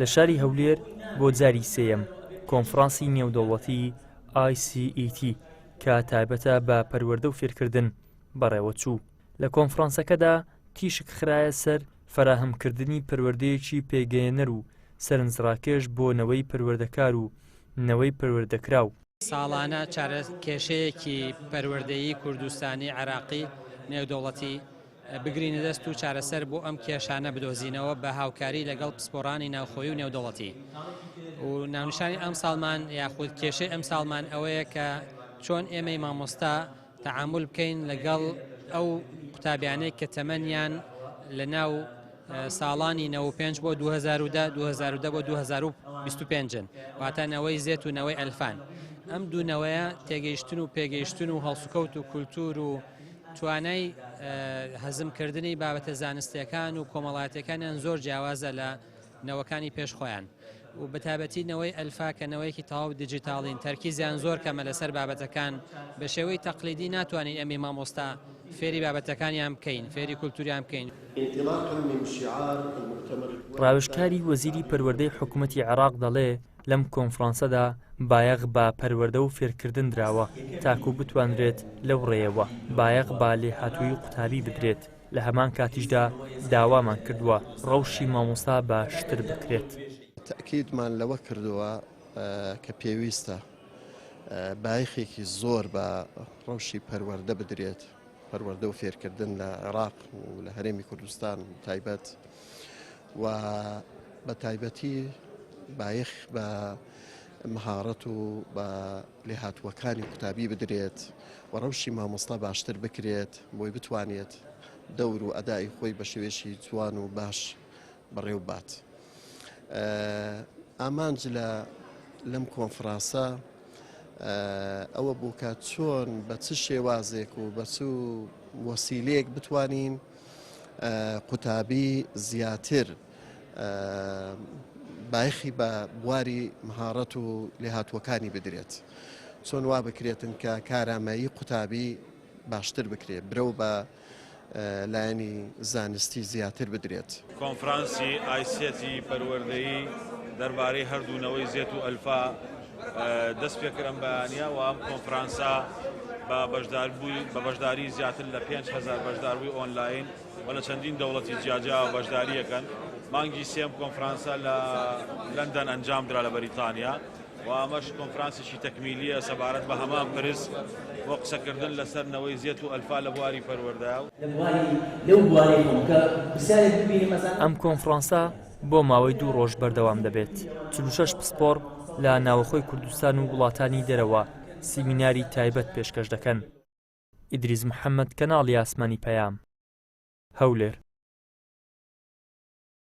لە شاری هەولێر بۆ جاری سێیەم کۆنفرانسی نێودەوڵەتی ICET کە تایبەتە بە پەروەردە و فێرکردن بەڕێوەچوو. لە کۆنفرانسەکەدا تیشک خرایە سەر فەراهەمکردنی پەروەردەیەکی پێگەیەنەر و سەرنجڕاکێش بۆ نەوەی پەروەردەکار و نەوەی پەروەردەکراو. ساڵانە کێشەیەکی پەروەردەیی کوردستانی عێراقی نێودەوڵەتی بگرینە دەست و چارەسەر بۆ ئەم کێشانە بدۆزینەوە بە هاوکاری لەگەڵ پسپۆڕانی ناوخۆیی و نێودەوڵەتی. و ناونیشانی ئەم ساڵمان یاخود کێشەی ئەم ساڵمان ئەوەیە کە چۆن ئێمەی مامۆستا تەعامل بکەین لەگەڵ ئەو قوتابیانەی کە تەمەنیان لە ناو ساڵانی 95 بۆ 2010 2010 بۆ 2025 واتە نەوەی زێت و نەوەی ئەلفان. ئەم دوو نەوەیە تێگەیشتن و پێگەیشتن و هەڵسوکەوت و کولتور و توانای هەزمکردنی بابەتە زانستیەکان و کۆمەڵایەتەکانیان زۆر جیاوازە لە نەوەکانی پێشخۆیان و بەتابەتی نەوەی ئەلفا کە نەوەیەکی تەواو دیجیتاڵین تەرکیزیان زۆر کەمە لەسەر بابەتەکان بە شێوەی تەقلیدی ناتوانین ئەمی مامۆستا فێری بابەتەکانیان بکەین فێری کولتوریان بکەین. ڕاوێژکاری وەزیری پەروەردەی حکوومەتی عێراق دەڵێ لەم کۆنفرانسەدا بایەغ بە پەروەردە و فێرکردن دراوە تاکو بتوانرێت لەو ڕێیەوە بایەغ با لێهاتووی قوتابی بدرێت. لە هەمان کاتیشدا داوامان کردووە ڕەوشی مامۆستا باشتر بکرێت. تەکیدمان لەوە کردووە کە پێویستە بایەخێکی زۆر بە ڕەوشی پەروەردە بدرێت پەروەردە و فێرکردن لە عێراق و لە هەرێمی کوردستان تایبەت و بە تایبەتی بایەخ بە مهارەت و بە لێهاتووەکانی قوتابی بدرێت و ڕەوشی مامۆستا باشتر بکرێت بۆی بتوانێت دەور و ئەدای خۆی بە شێوێشی جوان و باش بەڕێو بات. ئامانج لەم کۆنفرانسە ئەوە بوو کە چۆن بە چ شێوازێک و بە چ وەسیلەیەک بتوانین قوتابی زیاتر بایەخی بە بواری مهارەت و لێهاتووەکانی بدرێت چۆن وا بکرێتن کە کارامایی قوتابی باشتر بکرێت برەو بە لایەنی زانستی زیاتر بدرێت. کۆنفرانسی ئایسێتی پەروەردەیی دەربارەی هەردوونەوەی زێت و ئەلفا دەست پێکردن بەیانیە و ئەم کۆنفرانسا بە بەشداری زیاتر لە 5,000 بەشداروی ئۆنلاین و لە چەندین دەوڵەتی جیاجا بەشداریەکەن. مانگی سێم کۆنفرانسا لە لەندەن ئەنجامدرا لە بەریتانیا و ئەمەش کۆنفرانسێکی تەکمیلیە سەبارەت بە هەمان پرس بۆ قسەکردن لەسەر نەوەی زێت و ئەلفا لە بواری پەروەردە. ئەم کۆنفرانسا بۆ ماوەی 2 ڕۆژ بەردەوام دەبێت. 46 پسپۆڕ لە ناوەخۆی کوردستان و وڵاتانی دەرەوە سیمیناری تایبەت پێشکەش دەکەن. ئیدریس محەممەد کەناڵی ئاسمانی پەیام هەولێر.